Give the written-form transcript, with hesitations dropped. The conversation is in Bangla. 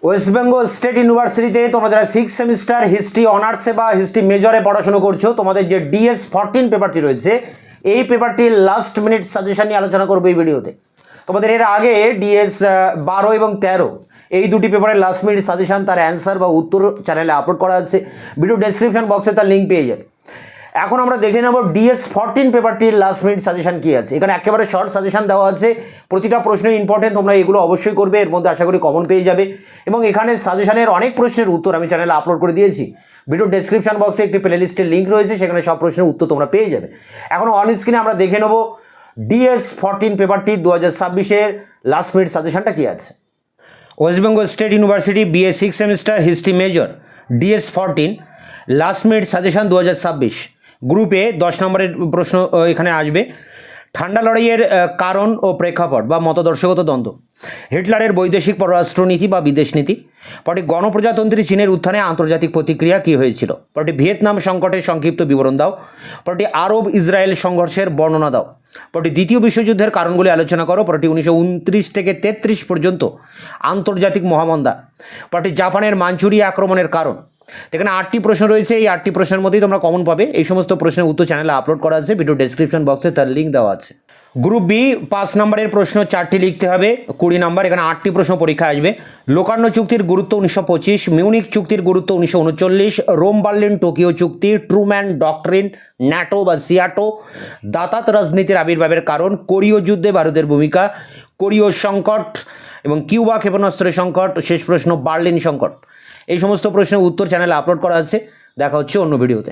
ওয়েস্ট বেঙ্গল স্টেট ইউনিভার্সিটিতে তোমরা যারা 6 সেমিস্টার হিস্ট্রি অনার্সে বা হিস্ট্রি মেজরে পড়াশোনা করছো, তোমাদের যে DS14 পেপারটি রয়েছে, এই পেপারটির লাস্ট মিনিট সাজেশন নিয়ে আলোচনা করবো এই ভিডিওতে। তোমাদের এর আগে DS12 এবং 13 এই দুটি পেপারের লাস্ট মিনিট সাজেশন, তার অ্যান্সার বা উত্তর চ্যানেলে আপলোড করা আছে, ভিডিও ডেসক্রিপশন বক্সে তার লিঙ্ক পেয়ে যাবে। এখন আমরা দেখে নেব DS14 পেপারটির লাস্ট মিনিট সাজেশন কী আছে। এখানে একেবারে শর্ট সাজেশন দেওয়া আছে, প্রতিটা প্রশ্ন ইম্পর্টেন্ট, তোমরা এগুলো অবশ্যই করবে, এর মধ্যে আশা করি কমন পেয়ে যাবে। এবং এখানে সাজেশনের অনেক প্রশ্নের উত্তর আমি চ্যানেলে আপলোড করে দিয়েছি, ভিডিও ডেসক্রিপশন বক্সে একটি প্লেলিস্টের লিঙ্ক রয়েছে, সেখানে সব প্রশ্নের উত্তর তোমরা পেয়ে যাবে। এখন অন স্ক্রিনে আমরা দেখে নেব DS14 পেপারটি 2026-এর লাস্ট মিনিট সাজেশনটা কী আছে। West Bengal state university BA 6 semester history major DS14 last minute suggestion 2026 গ্রুপে 10 নম্বরের প্রশ্ন এখানে আসবে। ঠান্ডা লড়াইয়ের কারণ ও প্রেক্ষাপট বা মতদর্শগত দ্বন্দ্ব, হিটলারের বৈদেশিক পররাষ্ট্রনীতি বা বিদেশ নীতি, পরটি গণপ্রজাতন্ত্রী চীনের উত্থানে আন্তর্জাতিক প্রতিক্রিয়া কী হয়েছিল, পরটি ভিয়েতনাম সংকটের সংক্ষিপ্ত বিবরণ দাও, পরটি আরব ইসরায়েল সংঘর্ষের বর্ণনা দাও, পরটি দ্বিতীয় বিশ্বযুদ্ধের কারণগুলি আলোচনা করো, পরটি 1929 থেকে 33 পর্যন্ত আন্তর্জাতিক মহামন্দা, পরটি জাপানের মাঞ্চুরিয়া আক্রমণের কারণ। এখানে 8টি প্রশ্ন রয়েছে, এই 8টি প্রশ্নের মধ্যেই তোমরা কমন পাবে। এই সমস্ত প্রশ্নের উত্তর চ্যানেলে আপলোড করা আছে, ভিডিও ডেসক্রিপশন বক্সে তার লিঙ্ক দেওয়া আছে। গ্রুপ বি 5 নম্বরের প্রশ্ন 4টি লিখতে হবে, 20 নম্বর। এখানে 8টি প্রশ্ন পরীক্ষা আসবে। লোকার্নো চুক্তির গুরুত্ব 1925, মিউনিক চুক্তির গুরুত্ব 1939, রোম বার্লিন টোকিও চুক্তি, ট্রুম্যান ডক্ট্রিন, ন্যাটো বা সিয়াটো, দাতাত রাজনীতির আবির্ভাবের কারণ, কোরীয় যুদ্ধে ভারতের ভূমিকা, কোরীয় সংকট এবং কিউবা ক্ষেপণাস্ত্রের সংকট, শেষ প্রশ্ন বার্লিন সংকট। এই সমস্ত প্রশ্নের উত্তর চ্যানেলে আপলোড করা আছে। দেখা হচ্ছে অন্য ভিডিওতে।